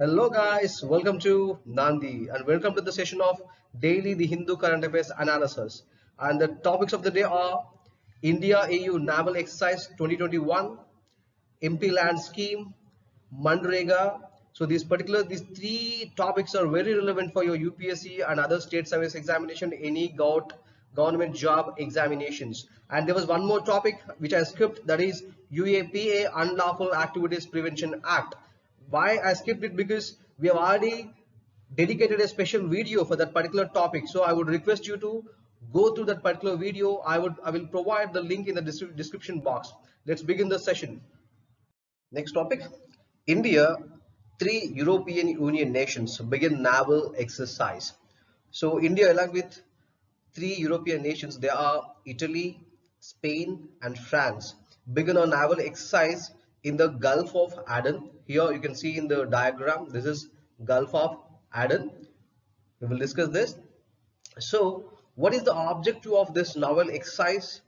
Hello guys, welcome to Nandi and welcome to the session of Daily the Hindu Current Affairs Analysis. And the topics of the day are India AU Naval Exercise 2021, MP Land Scheme, Mandrega. So these three topics are very relevant for your UPSC and other state service examination, any government job examinations. And there was one more topic which I skipped, that is UAPA Unlawful Activities Prevention Act. Why I skipped it? Because we have already dedicated a special video for that particular topic. So I would request you to go through that particular video. I will provide the link in the description box. Let's begin the session. Next topic. India, three European Union nations begin naval exercise. So India, along with three European nations, they are Italy, Spain and France, begin a naval exercise in the Gulf of Aden. Here you can see in the diagram, this is Gulf of Aden. We will discuss this. So what is the objective of this naval exercise?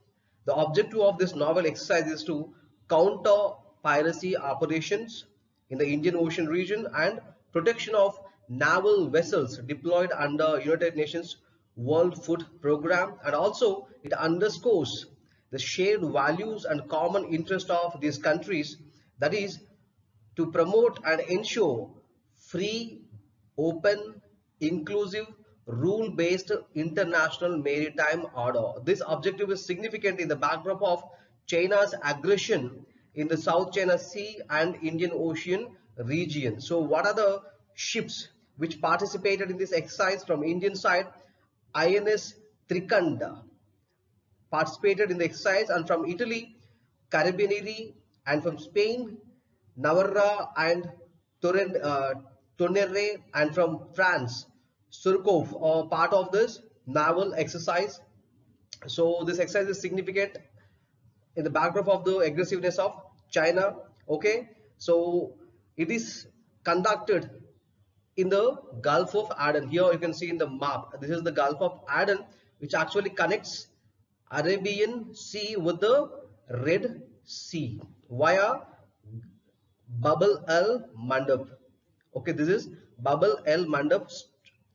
The objective of this naval exercise is to counter piracy operations in the Indian Ocean region and protection of naval vessels deployed under United Nations World Food Program, and also it underscores the shared values and common interest of these countries, that is to promote and ensure free, open, inclusive, rule-based international maritime order. This objective is significant in the backdrop of China's aggression in the South China Sea and Indian Ocean region. So what are the ships which participated in this exercise? From Indian side, INS Trikanda participated in the exercise, and from Italy, Carabinieri, and from Spain, Navarra and Tonnerre, and from France, Surkov are part of this naval exercise. So this exercise is significant in the backdrop of the aggressiveness of China. Okay, so it is conducted in the Gulf of Aden. Here you can see in the map, this is the Gulf of Aden, which actually connects Arabian Sea with the Red Sea via Bab el Mandab. Okay, this is Bab el Mandab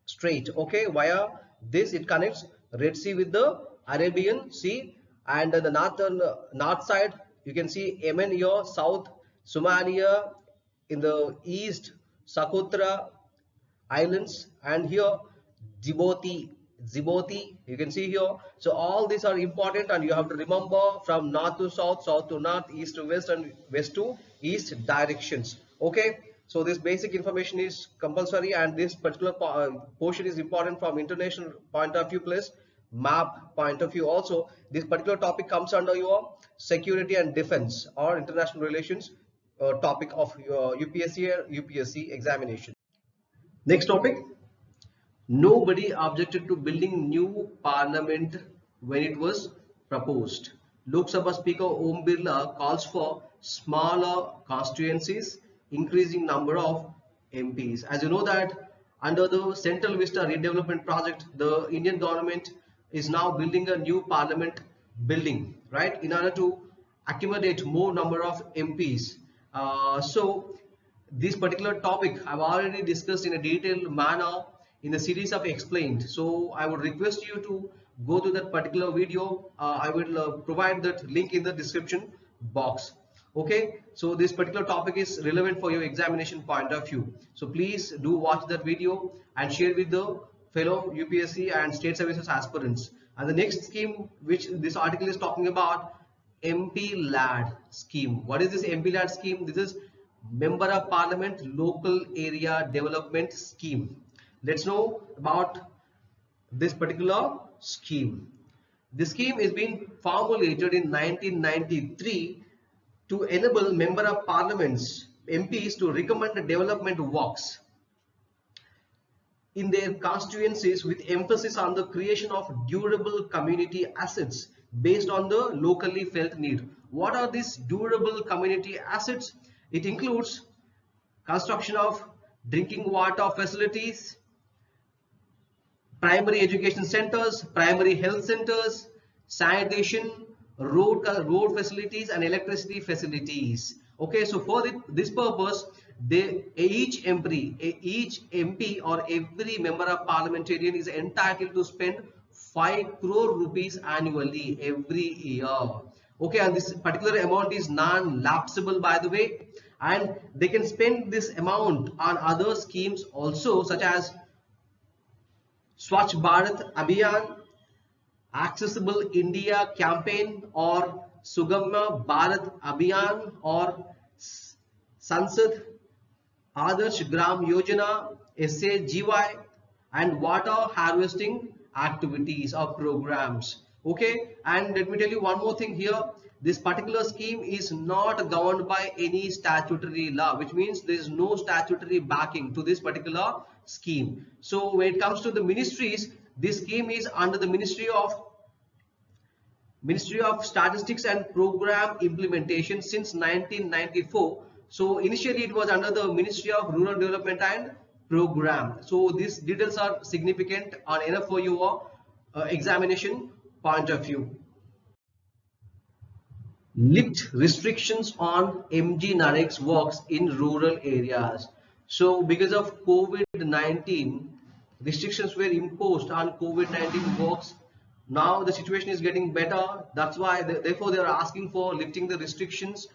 Strait. Okay, via this it connects Red Sea with the Arabian Sea, and the north side you can see Yemen here, south Somalia, in the east Socotra Islands, and here Djibouti you can see here. So all these are important, and you have to remember from north to south, south to north, east to west, and west to east directions. Okay, so this basic information is compulsory, and this particular portion is important from international point of view plus map point of view. Also this particular topic comes under your security and defense or international relations topic of your UPSC or UPSC examination. Next topic. Nobody objected to building new parliament when it was proposed. Lok Sabha Speaker Om Birla calls for smaller constituencies, increasing number of MPs. As you know that under the Central Vista Redevelopment Project, the Indian government is now building a new parliament building, right, in order to accommodate more number of MPs. So this particular topic I've already discussed in a detailed manner in the series of explained. So I would request you to go to that particular video. I will provide that link in the description box. Okay, so this particular topic is relevant for your examination point of view. So please do watch that video and share with the fellow UPSC and state services aspirants. And the next scheme which this article is talking about, MP LAD scheme. What is this MP LAD scheme? This is Member of Parliament Local Area Development Scheme. Let's know about this particular scheme. This scheme is being formulated in 1993 to enable Member of Parliaments, MPs, to recommend development works in their constituencies with emphasis on the creation of durable community assets based on the locally felt need. What are these durable community assets? It includes construction of drinking water facilities, primary education centers, primary health centers, sanitation, road facilities and electricity facilities. Okay, so for this purpose, each MP or every member of parliamentarian is entitled to spend 5 crore rupees annually every year. Okay, and this particular amount is non-lapsable, by the way, and they can spend this amount on other schemes also, such as Swachh Bharat Abhiyan, Accessible India Campaign, or Sugamma Bharat Abhiyan, or Sansad Adarsh Gram Yojana, SAGY, and water harvesting activities or programs. Okay, and let me tell you one more thing here. This particular scheme is not governed by any statutory law, which means there is no statutory backing to this particular scheme. So when it comes to the ministries, this scheme is under the Ministry of Statistics and Program Implementation since 1994. So initially it was under the Ministry of Rural Development and Program. So these details are significant and enough for your examination point of view. Lift restrictions on MGNREGA's works in rural areas. So because of COVID-19, restrictions were imposed on COVID-19 works. Now the situation is getting better. That's why, therefore, they are asking for lifting the restrictions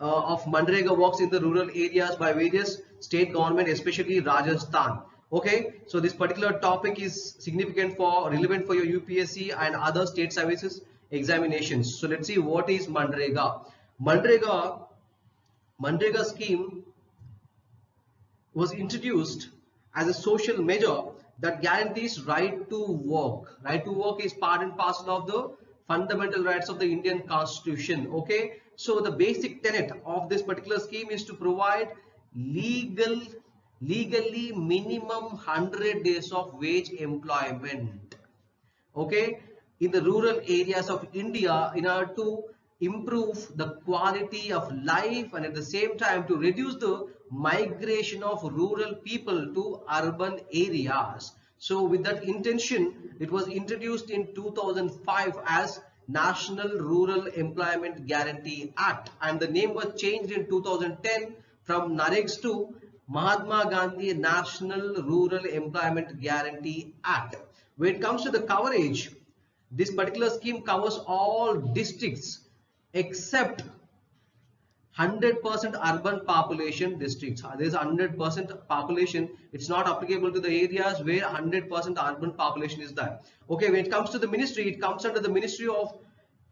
of MGNREGA works in the rural areas by various state government, especially Rajasthan. Okay, so this particular topic is significant for relevant for your UPSC and other state services examinations. So let's see what is MGNREGA. MGNREGA scheme was introduced as a social measure that guarantees right to work. Right to work is part and parcel of the fundamental rights of the Indian Constitution. Okay, so the basic tenet of this particular scheme is to provide legally minimum 100 days of wage employment. Okay, in the rural areas of India, in order to improve the quality of life and at the same time to reduce the migration of rural people to urban areas. So with that intention, it was introduced in 2005 as National Rural Employment Guarantee Act, and the name was changed in 2010 from NAREGS to Mahatma Gandhi National Rural Employment Guarantee Act. When it comes to the coverage, this particular scheme covers all districts except 100% urban population districts. There is 100% population. It's not applicable to the areas where 100% urban population is there. Okay, when it comes to the ministry, it comes under the Ministry of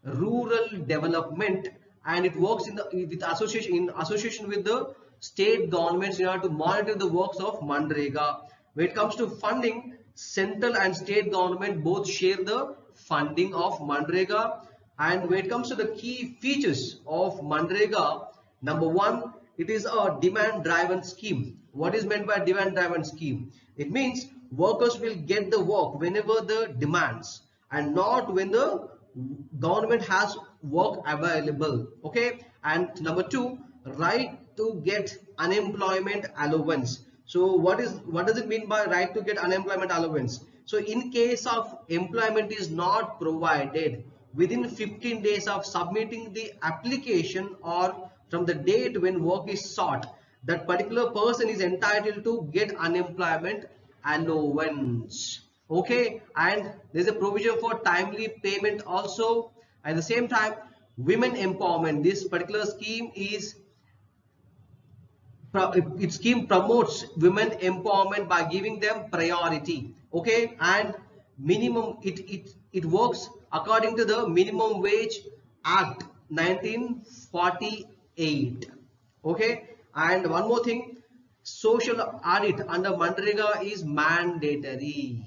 Rural Development, and it works in association with the state governments in order to monitor the works of MGNREGA. When it comes to funding, central and state government both share the funding of MGNREGA. And when it comes to the key features of MGNREGA, number one, it is a demand-driven scheme. What is meant by demand-driven scheme? It means workers will get the work whenever the demands and not when the government has work available. Okay, and number two, right to get unemployment allowance. So what does it mean by right to get unemployment allowance? So in case of employment is not provided within 15 days of submitting the application or from the date when work is sought, that particular person is entitled to get unemployment allowance. Okay, and there's a provision for timely payment also. At the same time, women empowerment. This particular scheme promotes women empowerment by giving them priority. Okay, and minimum it works according to the Minimum Wage Act 1948. Okay, and one more thing, social audit under MGNREGA is mandatory.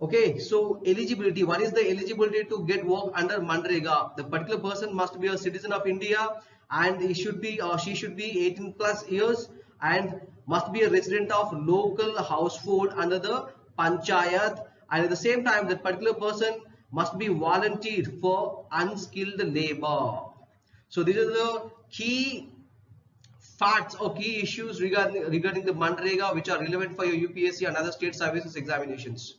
Okay, so eligibility. What is the eligibility to get work under MGNREGA? The particular person must be a citizen of India, and he should be or she should be 18 plus years and must be a resident of local household under the panchayat, and at the same time that particular person must be volunteered for unskilled labor. So these are the key facts or key issues regarding the MGNREGA which are relevant for your UPSC and other state services examinations.